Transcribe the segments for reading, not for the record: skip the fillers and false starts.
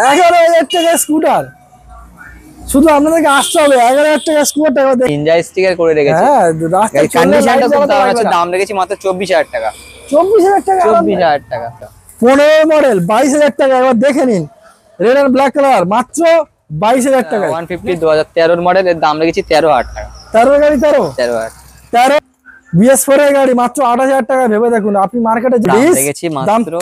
11,000 টাকা স্কুটার, শুধু আপনাদেরকে আসতে হবে। 11,000 টাকা স্কুটার ইঞ্জাই স্টিকার করে রেখেছি। হ্যাঁ, রাস্তায় কন্ডিশনটা খুব দারুণ আছে। দাম রেখেছি মাত্র 24,000 টাকা। 24,000 টাকা, 24,000 টাকা। 15 মডেল 22,000 টাকা। একবার দেখে নিন, রেড এন্ড ব্ল্যাক কালার, মাত্র 22,000 টাকা। 150 2013 মডেল, এর দাম রেখেছি 13,000 টাকা। 13 গাড়ি 13 BS4 এর গাড়ি মাত্র 8,000 টাকা। ভেবে দেখুন আপনি মার্কেটে দাম রেখেছি মাত্র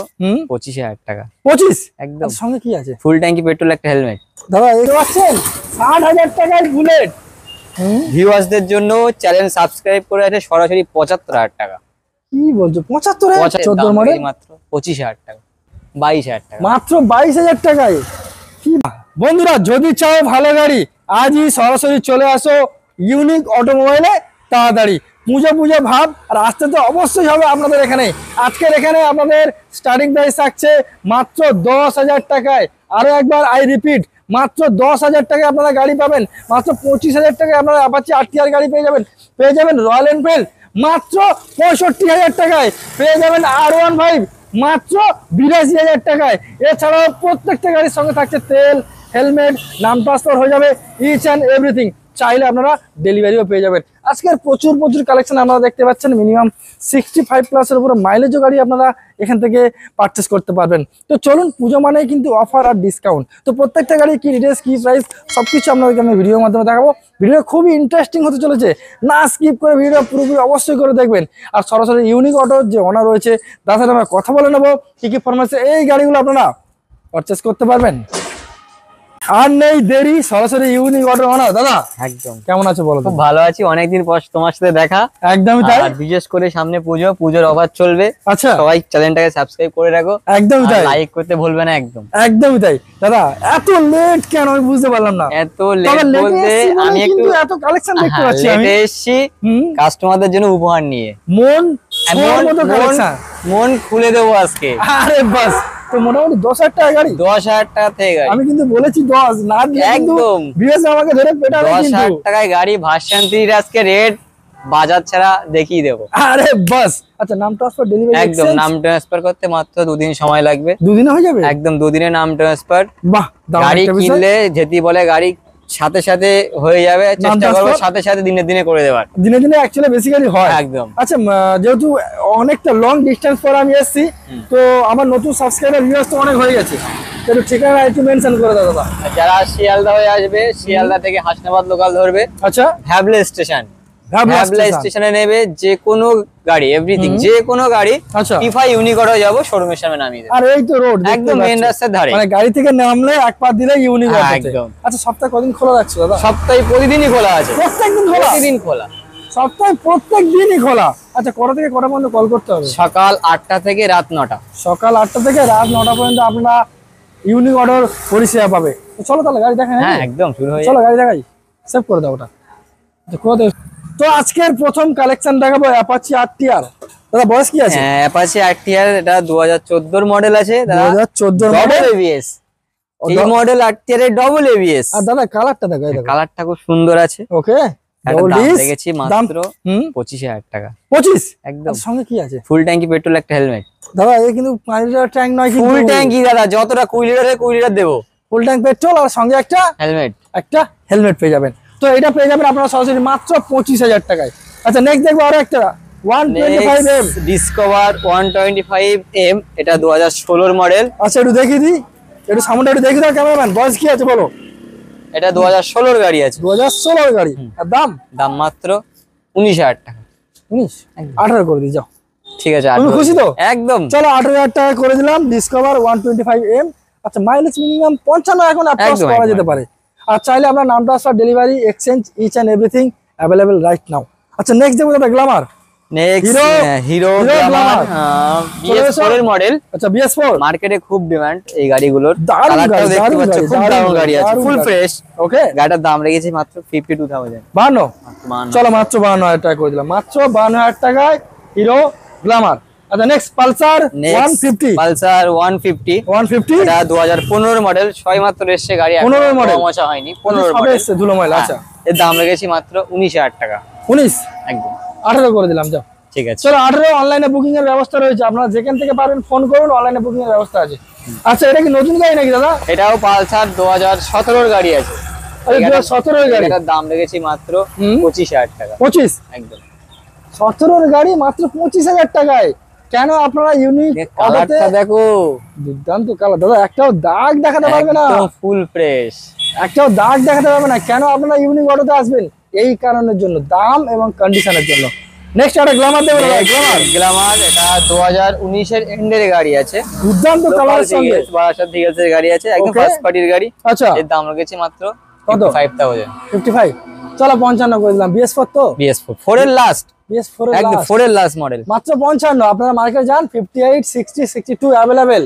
25,000 টাকা। 25 একদম। সঙ্গে কি আছে? ফুল ট্যাঙ্কি পেট্রোল, একটা হেলমেট। দাদা এই পাচ্ছেন 60,000 টাকায় বুলেট। ভিউয়ার্সদের জন্য চ্যানেল সাবস্ক্রাইব করে আছে সরাসরি 75,000 টাকা। কি বলছো? 75,000? 14 মডেল মাত্র 25,000 টাকা। 22,000 টাকা মাত্র 22,000 টাকায়। কি বন্ধুরা, যদি চাও ভালো গাড়ি আজই সরাসরি চলে আসো ইউনিক অটোমোবাইলে তাড়াতাড়ি। পুজো ভাব আর আসতে তো অবশ্যই হবে আপনাদের এখানে। আজকের এখানে আপনাদের স্টার্টিং প্রাইস থাকছে মাত্র 10,000 টাকায়। আরো একবার আই রিপিট, মাত্র 10,000 টাকায় আপনারা গাড়ি পাবেন। মাত্র 25,000 টাকায় আপনারা অ্যাপাচি RTR গাড়ি পেয়ে যাবেন রয়্যাল এনফিল্ড মাত্র 65,000 টাকায়। পেয়ে যাবেন R15 মাত্র 82,000 টাকায়। এছাড়াও প্রত্যেকটা গাড়ির সঙ্গে থাকছে তেল, হেলমেট, নাম ট্রান্সফার হয়ে যাবে, ইচ অ্যান্ড এভরিথিং। চাইলে আপনারা ডেলিভারিও পেয়ে যাবেন। আজকের প্রচুর কালেকশন আপনারা দেখতে পাচ্ছেন। মিনিমাম 65+ এর উপরে মাইলেজও গাড়ি আপনারা এখান থেকে পারচেস করতে পারবেন। তো চলুন, পুজো মানেই কিন্তু অফার আর ডিসকাউন্ট। তো প্রত্যেকটা গাড়ি কি ডিটেলস, কি প্রাইস, সবকিছু আপনাদেরকে আমি ভিডিওর মাধ্যমে দেখাবো। ভিডিও খুবই ইন্টারেস্টিং হতে চলেছে, না স্কিপ করে ভিডিও পুরোপুরি অবশ্যই করে দেখবেন। আর সরাসরি ইউনিক অটোর যে ওনার রয়েছে তার সাথে আমরা কথা বলে নেবো কি ফরমাসে এই গাড়িগুলো আপনারা পারচেস করতে পারবেন। আর নেই দেরি, সরাসরি ইউনিক অটো ওনার। দাদা একদম কেমন আছো বলো? খুব ভালো আছি, অনেকদিন পর তোমার সাথে দেখা। একদমই তাই। আর বিশেষ করে সামনে পুজোর অফার চলবে। আচ্ছা, সবাই চ্যানেলটাকে সাবস্ক্রাইব করে রাখো। একদমই তাই, লাইক করতে ভুলবে না। একদমই তাই। দাদা এত লেট কেন আমি বুঝতে পারলাম না। এত লেট বলতে আমি একটু এত কালেকশন দেখতে পাচ্ছি। আমি এসেছি কাস্টমারদের জন্য উপহার নিয়ে। মন খুলে দেবো আজকে। আরে বাস, তো মোটামুটি 10,000 টাকা গাড়ি। 10,000 টাকা থেকে গাড়ি। আমি কিন্তু বলেছি 10 না, একদম আমাকে ধরে পেটাবে। 10,000 টাকায় গাড়ি, ভার্সন 3 আজকে রেট বাজার ছাড়া দেখিয়ে দেবো। আরে বাস, আচ্ছা নাম ট্রান্সফার ডেলিভারি একদম। নাম ট্রান্সফার করতে মাত্র 2 দিন সময় লাগবে। 2 দিনে হয়ে যাবে? একদম 2 দিনে নাম ট্রান্সফার। বাহ, গাড়ি কিনলে যেটি বলে গাড়ি সাথে হয়ে যাবে, চেষ্টা করবো সাথে দিনে করে দেওয়ার। দিনে অ্যাকচুয়ালি বেসিক্যালি হয়। একদম। আচ্ছা, যেহেতু অনেকটা লং ডিসটেন্স পর আমি এসেছি, তো আমার নতুন সাবস্ক্রাইবার ভিউয়ার্স তো অনেক হয়ে গেছে, একটু ঠিকানা একটু মেনশন করে দাও দাদা। যারা শিয়ালদা হয়ে আসবে, শিয়ালদা থেকে হাসনাবাদ লোকাল ধরবে। আচ্ছা, হ্যাবলা স্টেশনে নেবে যে কোনো গাড়ি, এভরিথিং যে কোনো গাড়ি। আচ্ছা, টিফাই ইউনিক অটো যাবো, শোরুমের সামনে নামিয়ে দেব। আর এই তো রোড একদম মেইন রাস্তার ধারে, মানে গাড়ি থেকে নামলে এক পা দিলে ইউনিক অটো। একদম। আচ্ছা, সপ্তাহে কদিন খোলা রাখছো দাদা? সপ্তাহে প্রতিদিনই খোলা আছে। প্রতিদিন খোলা। সপ্তাহে প্রত্যেক দিনই খোলা। আচ্ছা, কটা থেকে কটা পর্যন্ত কল করতে হবে? সকাল 8টা থেকে রাত 9টা। সকাল 8টা থেকে রাত 9টা পর্যন্ত আপনারা ইউনিক অটোর পরিষেবা পাবে। তো চলো তাহলে গাড়ি দেখাই। হ্যাঁ একদম, শুরু হয়ে চলো গাড়ি দেখাই। সেভ করে দাও ওটা। তো আজকের প্রথম কালেকশন দেখাবো অ্যাপাচি RTR। দাদা বয়স কি আছে? হ্যাঁ, অ্যাপাচি RTR এটা 2014 মডেল আছে। 2014 মডেল ABS। এই মডেল RTR এর ডাবল ABS। আর দাদা কালারটা দেখো, এই দেখো কালারটা খুব সুন্দর আছে। ওকে, দাম দেখেছি মাত্র 25,000 টাকা। 25 একদম। সঙ্গে কি আছে? ফুল ট্যাঙ্কি পেট্রোল, একটা হেলমেট। দাদা এই কিন্তু 5 লিটার ট্যাঙ্ক নয়, কিন্তু ফুল ট্যাঙ্কি দাদা, যতটা 20 লিটার দেবো। ফুল ট্যাঙ্ক পেট্রোল আর সঙ্গে একটা হেলমেট পেয়ে যাবেন। তো এটা পেয়ে যাবেন আপনারা সরাসরি মাত্র 25,000 টাকায়। আচ্ছা, নেক্সট দেখবো আরো একটা 125M ডিসকভার 125M। এটা 2016 মডেল। আচ্ছা, একটু দেখিয়ে দিই, একটু সামনে একটু দেখি দাও ক্যামেরাম্যান। বয়স কি আছে বলো? এটা 2016 গাড়ি আছে। 2016 গাড়ি। আর দাম মাত্র 19,000 টাকা। 18 করে দিই, যাও। ঠিক আছে, তুমি খুশি তো? একদম। চলো 18,000 টাকা করে দিলাম। Discover 125M। আচ্ছা, মাইলেজ মিনিমাম 55 এখন অ্যাপ্রক্স করা যেতে পারে। আর চাইলে আপনার নাম transfer, delivery, exchange, each and everything available right now. আচ্ছা, নেক্সট দেখবো দাদা গ্ল্যামার। হিরো গ্ল্যামার BS4 এর মডেল। আচ্ছা, BS4 মার্কেটে খুব ডিমান্ড এই গাড়িগুলোর। কালারটাও দেখতে পাচ্ছ, খুব দারুণ গাড়ি আছে, ফুল ফ্রেশ। ওকে, গাড়িটার দাম রেখেছি মাত্র 52,000। 52। চলো মাত্র 52,000 টাকা করে দিলাম। মাত্র 52,000 টাকায় হিরো গ্ল্যামার। আচ্ছা, নেক্সট পালসার 150। পালসার 150 এটা 2015 মডেল। 6 মাত্র এসছে গাড়ি, 15 মডেল মশা হয়নি। 15 মডেল এসছে, ধুলো ময়লা। আচ্ছা, এর দাম রেখেছি মাত্র 19,000 টাকা। 19 একদম। 18 করে দিলাম, যাও। ঠিক আছে, চলো 18। অনলাইনে বুকিং এর ব্যবস্থা রয়েছে, আপনারা যেখান থেকে পারবেন ফোন করুন, অনলাইনে বুকিং এর ব্যবস্থা আছে। আচ্ছা এটা কি নতুন গাড়ি নাকি দাদা? এটাও পালসার 2017 গাড়ি আছে। 2017 গাড়ি, এটার দাম রেখেছি মাত্র 25,000 টাকা। 25? একদম 17 গাড়ি মাত্র 25,000 টাকায়। কেন আপনারা ইউনিক অটোতে? কালারটা দেখো, দুর্দান্ত কালার দাদা, একটাও দাগ দেখাতে পারবে না, একদম ফুল ফ্রেশ, একটাও দাগ দেখাতে পারবে না। কেন আপনারা ইউনিক অটোতে আসবেন? এই কারণের জন্য, দাম এবং কন্ডিশনের জন্য। নেক্সট একটা গ্ল্যামার দেবো দাদা। গ্ল্যামার এটা 2019 এর এন্ডের গাড়ি আছে, দুর্দান্ত কালারের সঙ্গে, বারাসাত ডিজেলস এর গাড়ি আছে, একদম ফার্স্ট পার্টির গাড়ি। আচ্ছা, এর দাম রেখেছি মাত্র কত? 55,000। 55? চলো 55 করে দিলাম। BS4 তো? BS4 4 এর লাস্ট, BS4 এর একদম 4 এর লাস্ট মডেল, মাত্র 55। আপনারা মার্কেটে যান, 58, 60, 62 अवेलेबल।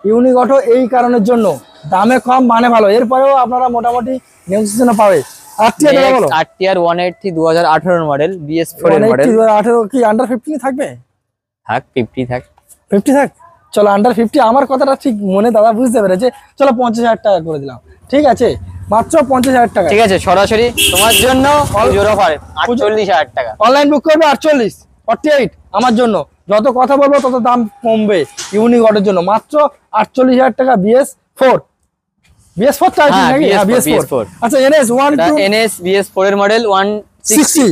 ইউনিক অটো এই কারণের জন্য, দামে কম মানে ভালো। এরপরেও আপনারা মোটামুটি নেগোসিয়েশন পাবে। আরটিআর দাদা বলো। আরটিআর 180 2018 মডেল, BS4 এর মডেল। 2018 কি আন্ডার 15 থাকবে? থাক 50 থাক, 50 থাক। চলো আন্ডার 50, আমার কথাটা ঠিক মনে দাদা বুঝতে পেরেছে। চলো 50,000 টাকা করে দিলাম, ঠিক আছে? মাত্র 50,000 টাকা, ঠিক আছে। সরাসরি তোমার জন্য পুজোর অফার 48,000 টাকা। অনলাইন বুক করবে 48, 48 আমার জন্য। যত কথা বলবো তত দাম কমবে ইউনিক অটোর জন্য। মাত্র 48,000 টাকা। BS4, BS4 টাইপ নাকি? হ্যাঁ BS4। আচ্ছা NS 12 NS BS4 এর মডেল 160,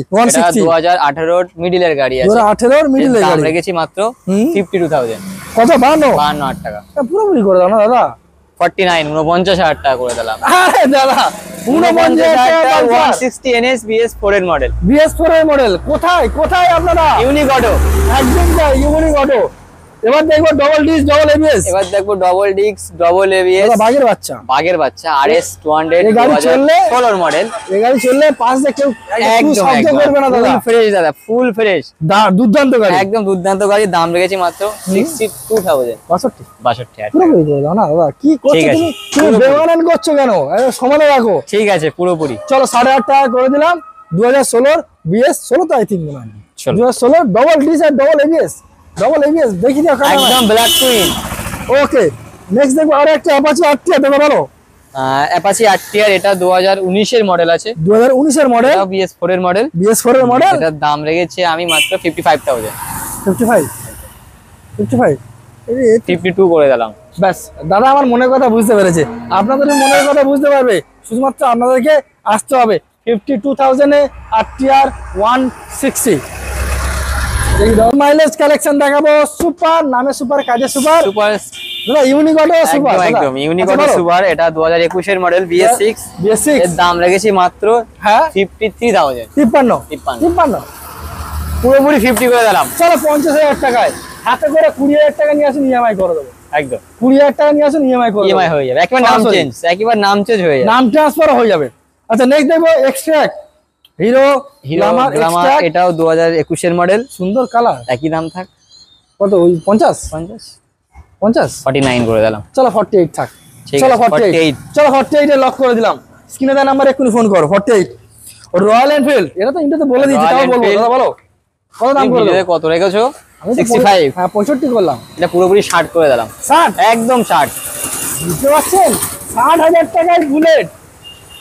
2018 মিডলের গাড়ি আছে। 2018 মিডলের গাড়ি, দাম রেখেছি মাত্র 52,000। কত? 52,000 টাকা। পুরোপুরি করে দাও না দাদা। 49 49,000 টাকা করে দিলাম। আরে দাদা 49,000 টাকা 160 NS BS4 এর মডেল। BS4 এর মডেল। কোথায় কোথায় আপনারা? ইউনিক অটো, একদম তাই, ইউনিক অটো। এবার দেখবো ডবল ডিস্ক ডবল ABS। এবার দেখবো ডবল ডিস্ক ডবল ABS, বাগের বাচ্চা, বাগের বাচ্চা RS 200 এই গাড়ি চললে 2016 মডেল। এই গাড়ি চললে পাঁচ দিয়ে কেউ একটু শব্দ করবে না দাদা। ফুল ফ্রেশ দাদা, ফুল ফ্রেশ, দুর্দান্ত গাড়ি, একদম দুর্দান্ত গাড়ি। দাম রেখেছি মাত্র 62,000। 62 62,000 পুরোপুরি করে দাও না দাদা। কি করছো ঠিক আছে, তুমি? তুমি বেমানান করছো কেন? সমানে রাখো। ঠিক আছে পুরোপুরি। চলো 8,500 টাকা করে দিলাম। 2016 BS16 তো আই থিঙ্ক মনে হয় 2016 ডবল ডিস্ক আর ডবল ABS, ডবল ABS দেখি দাও একদম ব্ল্যাক কুইন। ওকে নেক্সট দেখবো আরো একটা অ্যাপাচি আরটিআর দেখো বলো। অ্যাপাচি আরটিআর এটা 2019 এর মডেল আছে, 2019 এর মডেল, এটা BS4 এর মডেল। BS4 এর মডেল, এটার দাম রেখেছি আমি মাত্র 55,000। 55 55 52 করে দিলাম। ব্যাস দাদা আমার মনের কথা বুঝতে পেরেছে। আপনাদের মনের কথা বুঝতে পারবে, শুধুমাত্র আপনাদেরকে আসতে হবে। 52,000 এ আরটিআর 160। এই মাইলেজ কালেকশন দেখাবো। সুপার নামে সুপার, কাজে সুপার, সুপার দাদা ইউনিক অটো সুপার, একদম ইউনিক অটো সুপার। এটা 2021 এর মডেল BS6। এর দাম রেখেছি মাত্র হ্যাঁ 53,000। 53 পুরোপুরি 50 করে দিলাম। চলো 50,000 টাকায় হাতে করে 20,000 টাকা নিয়ে আসুন, ইএমআই করে দেবো। একদম 20,000 টাকা নিয়ে আসুন, ইএমআই করে ইএমআই হয়ে যাবে। একবার নাম চেঞ্জ, একবার নাম চেঞ্জ হয়ে যাবে, নাম ট্রান্সফার হয়ে যাবে। আচ্ছা নেক্সট দেখবো এক্সট্রাক্ট হিরো গ্ল্যামার এক্সট্রাক্ট। এটাও 2021 এর মডেল, সুন্দর কালার, একই দাম থাক। কত? ওই 50 49 করে দিলাম। চলো 48 থাক। চলো 48, চলো 48 এ লক করে দিলাম। স্ক্রিনে দেওয়া নাম্বার এক্ষুনি ফোন করো। 48 রয়্যাল এনফিল্ড, এটা তো ইন্টারতে বলে দিয়েছি, তাও বলবো দাদা বলো কত দাম করে দেবো? কত রেখেছো? আমি 65। হ্যাঁ 65 করলাম। এটা পুরোপুরি 60 করে দিলাম। 60 একদম 60। বুঝতে পারছেন? 60,000 টাকায় বুলেট,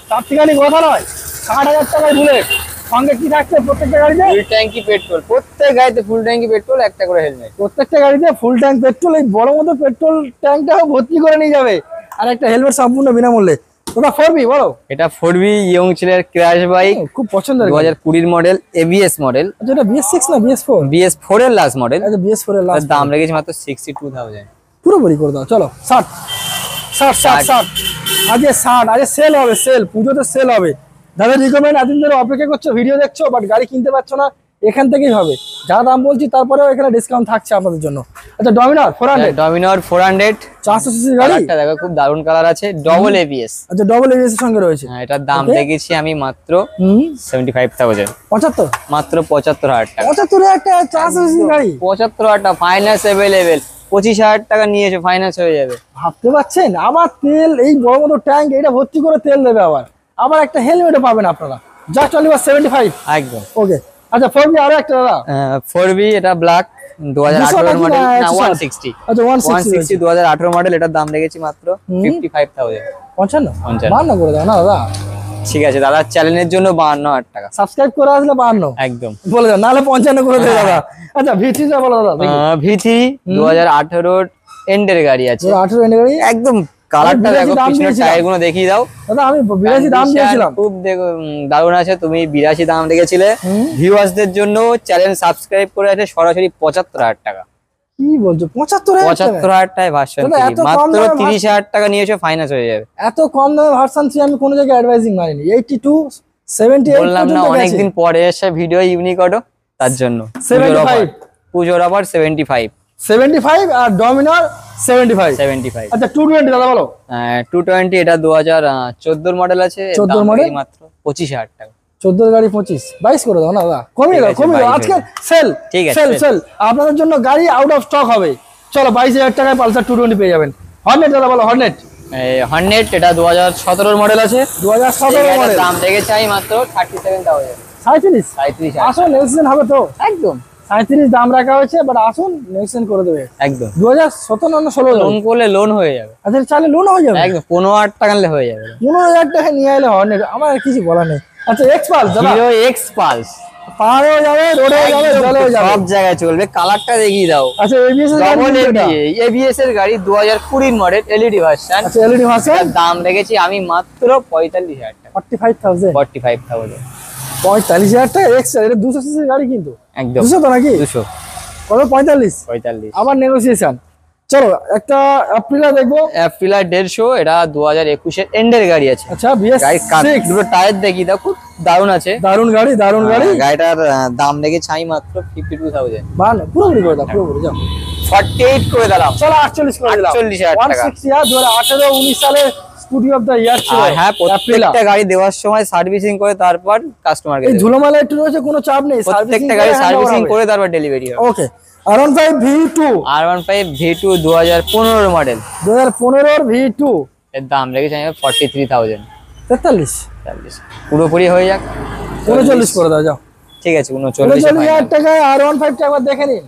তার ঠিকানি কথা নয়। 60,000 টাকায় বুলেট, সঙ্গে কি থাকছে প্রত্যেকটা গাড়িতে? ফুল ট্যাঙ্কি পেট্রোল, প্রত্যেক গাড়িতে ফুল ট্যাঙ্কি পেট্রোল, একটা করে হেলমেট। প্রত্যেকটা গাড়িতে ফুল ট্যাঙ্ক পেট্রোল, এই বড় মতো পেট্রোল ট্যাঙ্কটাও ভর্তি করে নিয়ে যাবে, আর একটা হেলমেট সম্পূর্ণ বিনামূল্যে। তোমরা 4B বলো। এটা 4B ইয়ং ছেলের ক্র্যাশ বাইক, খুব পছন্দের 2020 মডেল, ABS মডেল। আচ্ছা এটা BS6 না BS4? BS4 এর লাস্ট মডেল। আচ্ছা BS4 এর লাস্ট দাম রেখেছি মাত্র 62,000। পুরোপুরি করে দাও। চলো 60 60 60 60 আজকে 60, আজকে সেল হবে, সেল পুজোতে সেল হবে। দাদা রিকমেন্ড, এতদিন ধরে অপেক্ষা করছো, ভিডিও দেখছো বাট গাড়ি কিনতে পারছো না, এখান থেকেই হবে। যা দাম বলছি তারপরেও এখানে ডিসকাউন্ট থাকছে আপনাদের জন্য। আচ্ছা ডমিনার 400, ডমিনার 400 400 সিসি গাড়ি, কালারটা দেখো খুব দারুণ কালার আছে, ডবল ABS। আচ্ছা ডবল ABS এর সঙ্গে রয়েছে। হ্যাঁ এটার দাম রেখেছি আমি মাত্র 75,000। 75 মাত্র 75,000 টাকা। 75,000 টাকা 400 সিসি গাড়ি, 75,000 টাকা ফাইন্যান্স अवेलेबल। 25,000 টাকা নিয়েছে, ফাইন্যান্স হয়ে যাবে। ভাবতে পারছেন? আবার তেল, এই বড় মতো ট্যাঙ্ক, এটা ভর্তি করে তেল দেবে, আবার একটা হেলমেটও পাবেন আপনারা। যা চলিবার 75 একদম ওকে। আচ্ছা 4B আরো একটা দাদা, 4B এটা ব্ল্যাক 2018 মডেল, না 160। আচ্ছা 160 2018 মডেল। এটার দাম রেখেছি মাত্র 55,000। 55 বান্ন করে দাও না দাদা। ঠিক আছে দাদা, চ্যানেলের জন্য 52,000 টাকা। সাবস্ক্রাইব করে আসলে 52 একদম বলে দাও, নাহলে 55 করে দেয় দাদা। আচ্ছা V3 বলো দাদা। V3 2018 এন্ডের গাড়ি আছে, 2018 এন্ডের গাড়ি একদম কালারটা দেখো, পিছনের টায়ার গুলো দেখিয়ে দাও দাদা। আমি 82 দাম দিয়েছিলাম, খুব দেখো দারুণ আছে। তুমি 82 দাম রেখেছিলে, ভিউয়ার্সদের জন্য চ্যানেল সাবস্ক্রাইব করে আছে সরাসরি 75,000 টাকা। কি বলছো 75,000 টাকায় ভার্সন মাত্র 30,000 টাকা নিয়েছো, ফাইন্যান্স হয়ে যাবে। এত কম দামে ভার্সন 3 আমি কোনো জায়গায় অ্যাডভাইজিং মারিনি। 82 78 বললাম না অনেকদিন পরে এসে ভিডিও ইউনিক অটো, তার জন্য 75 পুজোর অফার 75 আর ডমিনার 75। আচ্ছা 220 দাদা বলো। 220 এটা 2014 মডেল আছে, 14 মডেল মাত্র 25,000 টাকা। 14 গাড়ি 25 22 করে দাও না দাদা, কমিয়ে দাও আজকে সেল, ঠিক আছে সেল আপনাদের জন্য গাড়ি আউট অফ স্টক হবে। চলো 22,000 টাকায় পালসার 220 পেয়ে যাবেন। হর্নেট দাদা বলো। হর্নেট এটা 2017 মডেল আছে, 2017 মডেল, দাম রেখেছে আমি মাত্র 37,000। 37 আসুন নেক্সট হবে তো, একদম 37 দাম রাখা হয়েছে, বাট আসুন নেক্সট করে দেবে একদম। 2017 না 16 লোন করলে লোন হয়ে যাবে। আচ্ছা চাইলে লোন হয়ে যাবে একদম 15,000 টাকা নিলে হয়ে যাবে। 15,000 টাকা নিয়ে এলে হর্নেট, আমার আর কিছু বলার নেই। আচ্ছা এক্স পালস দাদা, হিরো এক্স পালস পাহাড়েও যাবে, রোডেও যাবে, জলেও যাবে, সব জায়গায় চলবে। কালারটা দেখিয়ে দাও। আচ্ছা এবিএস এবিএস এর গাড়ি 2020 মডেল এলইডি ভার্সন। আচ্ছা এলইডি ভার্সন, দাম রেখেছি আমি মাত্র 45,000 টাকা। 45,000 45,000 টাকা এক্স, এটা 200 সিসির গাড়ি কিন্তু, একদম 200 তো নাকি 200 কত 45 আবার নেগোসিয়েশন। চলো একটা অ্যাপ্রিলা দেখবো। অ্যাপ্রিলা 150, এটা 2021 এর এন্ডের গাড়ি আছে। আচ্ছা বিএস দুটো টায়ার দেখিয়ে দাও, খুব দারুণ আছে, দারুণ গাড়ি দারুণ গাড়ি। গাড়িটার দাম রেখেছি আমি মাত্র 52,000। ভালো পুরোপুরি করে দাও, পুরোপুরি যাও 48 করে দিলাম। চলো 48 করে দিলাম। 48,000 টাকা। 160 আর 2018 19 সালে স্কুটি অফ দ্য ইয়ার ছিল। হ্যাঁ প্রত্যেকটা গাড়ি দেওয়ার সময় সার্ভিসিং করে তারপর কাস্টমারকে এই ধুলোমালা একটু রয়েছে, কোনো চাপ নেই, প্রত্যেকটা গাড়ি সার্ভিসিং করে তারপর ডেলিভারি হবে। ওকে R15 V2 2015 মডেল, 2015 এর V2 এর দাম রেখেছি আমি 43,000। 43 পুরোপুরি হয়ে যাক 39 করে দাও যাও। ঠিক আছে 39,000 টাকায় R15 টা একবার দেখে নিন।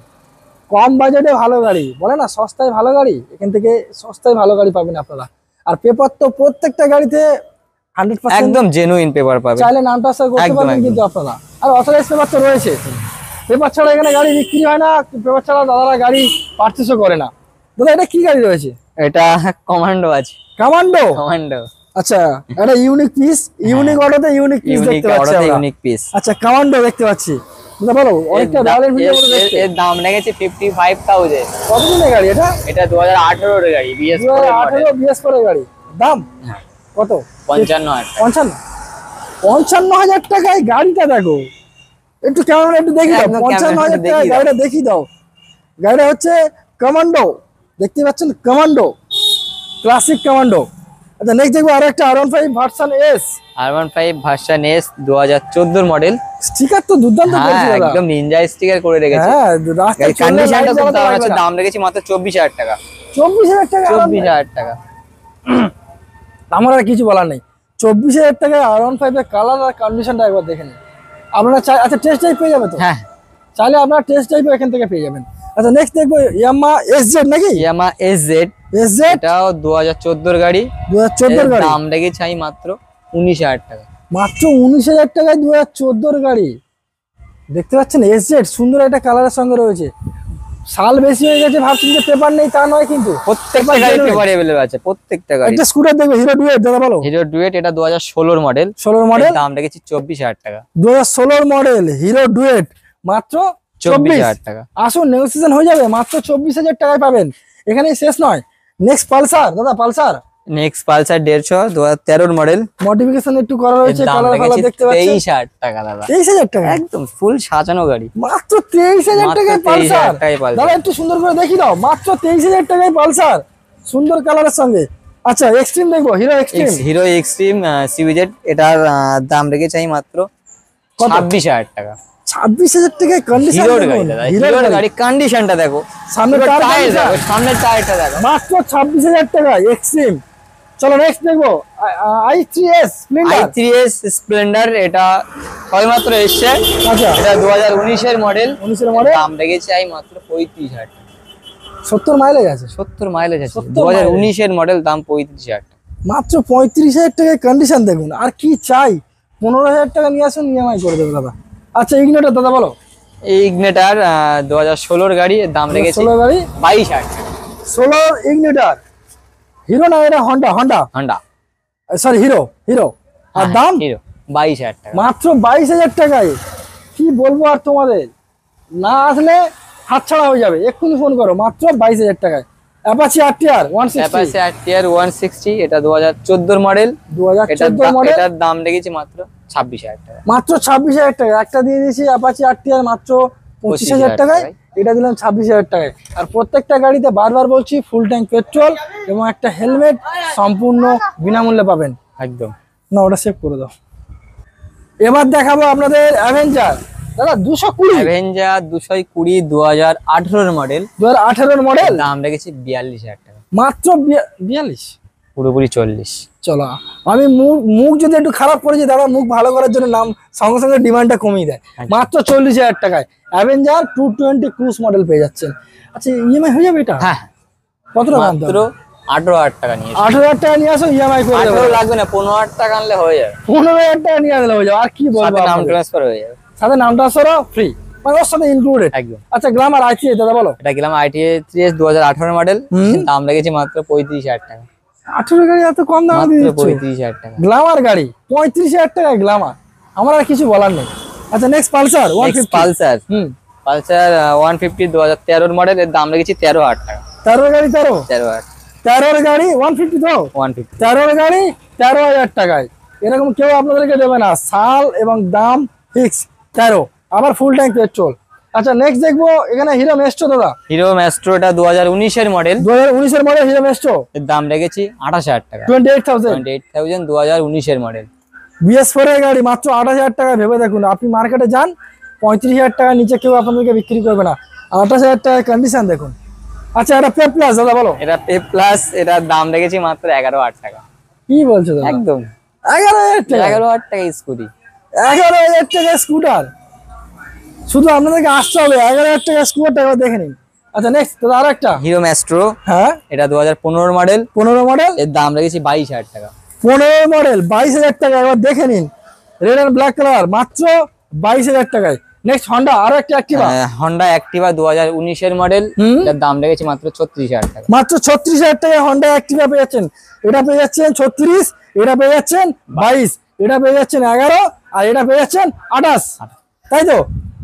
কম বাজেটে ভালো গাড়ি, বলে না সস্তায় ভালো গাড়ি, এখান থেকে সস্তায় ভালো গাড়ি পাবেন আপনারা। আর পেপার তো প্রত্যেকটা গাড়িতে 100% একদম জেনুইন পেপার পাবেন, চাইলে নাম ট্রান্সফার করতে পারবেন কিন্তু আপনারা। আর অথরাইজ পেপার তো রয়েছে, পেপার ছাড়া এখানে গাড়ি বিক্রি হয় না, পেপার ছাড়া দাদারা গাড়ি পারচেসও করে না। দাদা এটা কি গাড়ি রয়েছে? এটা কমান্ডো আছে। কমান্ডো, আচ্ছা এটা ইউনিক পিস, ইউনিক অটোতে ইউনিক পিস দেখতে পাচ্ছি আমরা। ইউনিক পিস, আচ্ছা কমান্ডো দেখতে পাচ্ছি। দাদা বলো অনেকটা রয়্যাল এনফিল্ডের মতো দেখতে। এর দাম রেখেছি 55,000। কত দিনের গাড়ি এটা? এটা 2018 এর গাড়ি, বিএস 2018 বিএস করে গাড়ি। দাম কত? 55,000। 55,000 টাকায় গাড়িটা দেখো, একটু ক্যামেরা একটু দেখি দাও। 55,000 টাকায় গাড়িটা দেখি দাও। গাড়িটা হচ্ছে কমান্ডো, দেখতে পাচ্ছেন কমান্ডো, ক্লাসিক কমান্ডো। আচ্ছা নেক্সট দেখবো আরো একটা R15 version S. R15 version S 2014 model. Sticker তো দুর্দান্ত করেছে দাদা, একদম নিনজা স্টিকার করে রেখেছে। হ্যাঁ রাস্তায় কন্ডিশনটা খুব দারুণ আছে। দাম রেখেছি মাত্র 24,000 টাকা। 24,000 টাকা, 24,000 টাকা। আমার আর কিছু বলার নেই। 24,000 টাকায় R15 এর কালার আর কন্ডিশনটা একবার দেখে নিন আপনারা। আচ্ছা টেস্ট ড্রাইভ পেয়ে যাবে তো? হ্যাঁ চাইলে আপনারা টেস্ট ড্রাইভ এখান থেকে পেয়ে যাবেন। আচ্ছা নেক্সট দেখবো ইয়ামাহা এসজেড নাকি? ইয়ামাহা এসজেড, এটাও 2014 গাড়ি। 2014 গাড়ি, দাম রেখেছি আমি মাত্র 19,000 টাকা। মাত্র 19,000 টাকায় 2014 গাড়ি দেখতে পাচ্ছেন। এসজেড সুন্দর একটা কালারের সঙ্গে রয়েছে। সাল বেশি হয়ে গেছে ভাবছেন যে পেপার নেই, তা নয় কিন্তু প্রত্যেকটা গাড়ি পেপার अवेलेबल আছে, প্রত্যেকটা গাড়ি। একটা স্কুটার দেখবে হিরো ডুয়েট, দাদা বলো। হিরো ডুয়েট এটা 2016 মডেল। 16 মডেল, দাম রেখেছি 24,000 টাকা। 2016 মডেল হিরো ডুয়েট মাত্র 24,000 টাকা। আসুন নেগোসিয়েশন হয়ে যাবে, মাত্র 24,000 টাকায় পাবেন। এখানেই শেষ নয়। নেক্সট পালসার দাদা, Pulsar next Pulsar 150 2013 model, modification একটু করা রয়েছে, কালার কালার দেখতে পাচ্ছেন। 23,000 টাকা দাদা। 23,000 টাকা একদম ফুল সাজানো গাড়ি, মাত্র 23,000 টাকায় পালসার। দাদা একটু সুন্দর করে দেখি দাও, মাত্র 23,000 টাকায় পালসার, সুন্দর কালারের সঙ্গে। আচ্ছা এক্সট্রিম দেখবো, Hero Xtreme. Hero Xtreme CVZ, এটার দাম রেখেছি আমি মাত্র 26,000 টাকা। 26,000 টাকায় কন্ডিশন, হিরোর গাড়ি কন্ডিশনটা দেখো, সামনের টায়ার দেখো, সামনের টায়ারটা দেখো, মাত্র 26,000 টাকা এক্সট্রিম। চলো নেক্সট দেখবো i3s স্প্লেন্ডার। i3s স্প্লেন্ডার এটা সবেমাত্র এসেছে। আচ্ছা এটা 2019 এর মডেল। 19 এর মডেল, দাম রেখেছি আমি মাত্র 35,000 টাকা। 70 মাইলেজ আছে, 70 মাইলেজ আছে, 2019 এর মডেল, দাম 35,000 টাকা। মাত্র 35,000 টাকায় কন্ডিশন দেখুন। আর কি চাই? 15,000 টাকা নিয়ে আসুন, ইএমআই করে দেবো দাদা। আচ্ছা ইগনিটর দাদা বলো। এই ইগনিটর 2016 এর গাড়ি, দাম রেখেছি 16 গাড়ি 22,000 টাকা। সোলার ইগনিটার, হিরো না এটা হন্ডা, হন্ডা সরি হিরো, আর দাম হিরো 22,000 টাকা, মাত্র 22,000 টাকায়। কি বলবো আর তোমাদের, না আসলে হাতছাড়া হয়ে যাবে, এক্ষুনি ফোন করো, মাত্র 22,000 টাকায়। অ্যাপাচি আরটিআর 160, অ্যাপাচি আরটিআর 160, এটা 2014 মডেল, 2014 মডেল, এটার দাম রেখেছি মাত্র 26,000 টাকা, মাত্র 26,000 টাকা। একটা দিয়ে দিয়েছি অ্যাপাচি আরটিআর মাত্র 25,000 টাকায়, এটা দিলাম 26,000 টাকায়। আর প্রত্যেকটা গাড়িতে বারবার বলছি ফুল ট্যাঙ্ক পেট্রোল এবং একটা হেলমেট সম্পূর্ণ বিনামূল্যে পাবেন। একদম। না ওটা সেভ করে দাও। এবার দেখাবো আপনাদের অ্যাভেঞ্জার, দাদা 220, অ্যাভেঞ্জার 220 2018 মডেল, 2018 মডেল, দাম রেখেছি 42,000 টাকা, মাত্র 42, পুরোপুরি 40। চলো আমি মুখ যদি একটু খারাপ করেছি দাদা, মুখ ভালো করার জন্য নাম সঙ্গে সঙ্গে ডিমান্ডটা কমিয়ে দেয়। মাত্র 40,000 টাকায় অ্যাভেঞ্জার 220 ক্রুজ মডেল পেয়ে যাচ্ছেন। আচ্ছা ইএমআই হয়ে যাবে এটা? হ্যাঁ, কত টাকা? মাত্র 18,000 টাকা নিয়ে 18,000 টাকা নিয়ে আসো, ইএমআই করে দেবো। 18 লাগবে না, 15,000 টাকা আনলে হয়ে যাবে, 15,000 টাকা নিয়ে আসলে হয়ে যাবে। আর কি বলবো, নাম ট্রান্সফার হয়ে যাবে, সাথে নাম ট্রান্সফারও ফ্রি, মানে ওর সাথে ইনক্লুডেড। একদম। আচ্ছা গ্ল্যামার আইটি দাদা বলো। এটা গেলাম আইটিএ 3S 2018 মডেল, দাম রেখেছি মাত্র 35,000 টাকা, 18 গাড়ি এত কম দামে দিয়ে দিচ্ছ? 35,000 টাকা গ্ল্যামার গাড়ি 35,000 টাকায় গ্ল্যামার, আমার আর কিছু বলার নেই। আচ্ছা নেক্সট পালসার 150, পালসার 150 2013 মডেল, এর দাম রেখেছি 13,000 টাকা, 13 গাড়ি 13,000 13 গাড়ি 150 তো 150 13 গাড়ি 13,000 টাকায়। এরকম কেউ আপনাদেরকে দেবে না, সাল এবং দাম ফিক্স 13, আবার ফুল ট্যাঙ্ক পেট্রোল। আচ্ছা নেক্সট দেখবো এখানে হিরো মেস্ট্রো দাদা, হিরো মেস্ট্রো, এটা 2019 এর মডেল, 2019 এর মডেল হিরো মেস্ট্রো, এর দাম রেখেছি 28,000 টাকা, 28,000 2019 এর মডেল, BS4 এর গাড়ি মাত্র 28,000 টাকা। ভেবে দেখুন, আপনি মার্কেটে যান 35,000 টাকার নিচে কেউ আপনাদেরকে বিক্রি করবে না, 28,000 টাকার কন্ডিশন দেখুন। আচ্ছা এটা পে প্লাস দাদা বলো। এটা পে প্লাস, এটার দাম রেখেছি মাত্র 11,000 টাকা। কি বলছো দাদা? একদম 11,000 টাকা, 11,000 টাকা স্কুটি, 11,000 টাকা স্কুটার। শুধু আপনাদেরকে আসতে হবে, 11,000 টাকা স্কুটারটা একবার দেখে নিন। আচ্ছা নেক্সট দাদা আর একটা হিরো মেস্ট্রো, হ্যাঁ এটা 2015 মডেল, 15 মডেল, এর দাম রেখেছি 22,000 টাকা, 15 মডেল 22,000 টাকা, একবার দেখে নিন। রেড এন্ড ব্ল্যাক কালার, মাত্র 22,000 টাকায়। নেক্সট হন্ডা আরো একটা অ্যাক্টিভা, হন্ডা অ্যাক্টিভা 2019 এর মডেল, এর দাম রেখেছি মাত্র 36,000 টাকা, মাত্র 36,000 টাকায় হন্ডা অ্যাক্টিভা পেয়ে যাচ্ছেন। এটা পেয়ে যাচ্ছেন 36, এটা পেয়ে যাচ্ছেন 22, এটা পেয়ে যাচ্ছেন 11, আর এটা পেয়ে যাচ্ছেন 28। তাই তো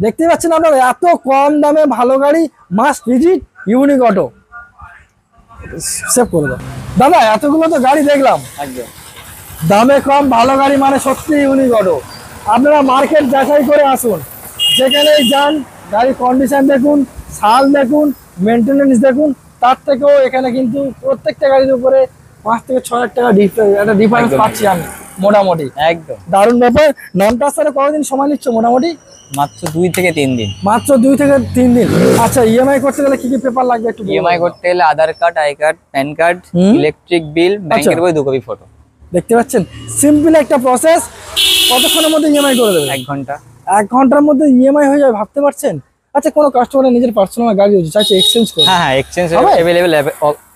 দেখতে পাচ্ছেন আপনারা, এত কম দামে ভালো গাড়ি must visit unique auto. Save করে দাও দাদা, এতগুলো তো গাড়ি দেখলাম, একদম দামে কম ভালো গাড়ি মানে সত্যি ইউনিক অটো। আপনারা মার্কেট যাচাই করে আসুন, যেখানেই যান গাড়ির কন্ডিশন দেখুন, সাল দেখুন, মেনটেনেন্স দেখুন, তার থেকেও এখানে কিন্তু প্রত্যেকটা গাড়ির উপরে 5 থেকে 6,000 টাকা একটা ডিফারেন্স পাচ্ছি আমি মোটামুটি। একদম দারুণ ব্যাপার। নাম ট্রান্সফারে কতদিন সময় নিচ্ছ মোটামুটি? মাত্র 2 থেকে 3 দিন, মাত্র 2 থেকে 3 দিন। আচ্ছা ইএমআই করতে গেলে কি কি পেপার লাগবে একটু? ইএমআই করতে গেলে Aadhaar card, I card, PAN card, electric bill, ব্যাংকের বই, 2 কপি ফটো। দেখতে পাচ্ছেন সিম্পল একটা প্রসেস, কতক্ষণের মধ্যে ইএমআই করে দেবে? 1 ঘন্টা। 1 ঘন্টার মধ্যে ইএমআই হয়ে যাবে, ভাবতে পারছেন? আচ্ছা কোনো কাস্টমারের নিজের পার্সোনাল গাড়ি হচ্ছে, চাইছে এক্সচেঞ্জ করবে? হ্যাঁ এক্সচেঞ্জ अवेलेबल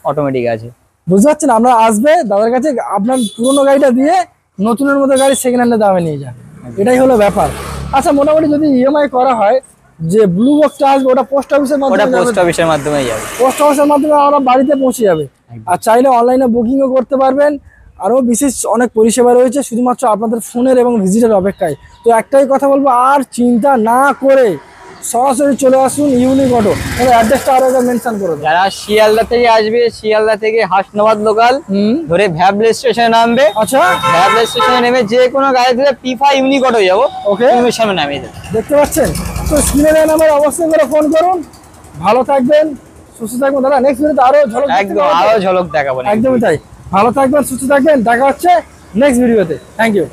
অটোমেটিক আছে। বুঝতে পারছেন? আমরা আসবে দাদার কাছে, আপনার পুরোনো গাড়িটা দিয়ে নতুনের মধ্যে গাড়ি সেকেন্ড হ্যান্ডে দামে নিয়ে যান, এটাই হলো ব্যাপার। আচ্ছা মোটামুটি যদি ইএমআই করা হয়, যে ব্লু বক্সটা আসবে ওটা পোস্ট অফিসের মাধ্যমে, ওটা পোস্ট অফিসের মাধ্যমে যাবে, পোস্ট অফিসের মাধ্যমে আমরা বাড়িতে পৌঁছে যাবে। আর চাইলে অনলাইনে বুকিংও করতে পারবেন, আরও বিশেষ অনেক পরিষেবা রয়েছে, শুধুমাত্র আপনাদের ফোনের এবং ভিজিটের অপেক্ষায়। তো একটাই কথা বলবো, আর চিন্তা না করে সরাসরি চলে আসুন ইউনিক অটো। অ্যাড্রেসটা আরো মেনশন করে দেন। যারা শিয়ালদা থেকে আসবে, শিয়ালদা থেকে হাসনাবাদ লোকাল ধরে ভ্যাবলে স্টেশনে নামবে। আচ্ছা ভ্যাবলে স্টেশনে নেমে যে কোনো গাড়ি থেকে P5 ইউনিক অটো যাবো, ওকে সামনে নামিয়ে দেবে। দেখতে পাচ্ছেন? তো স্ক্রিনে দেওয়া নাম্বার অবশ্যই করে ফোন করুন। ভালো থাকবেন, সুস্থ থাকবেন দাদা। নেক্সট ভিডিওতে আরো ঝলক, একদম আরো ঝলক দেখাবো। একদমই তাই। ভালো থাকবেন, সুস্থ থাকবেন, দেখা হচ্ছে নেক্সট ভিডিওতে। Thank you.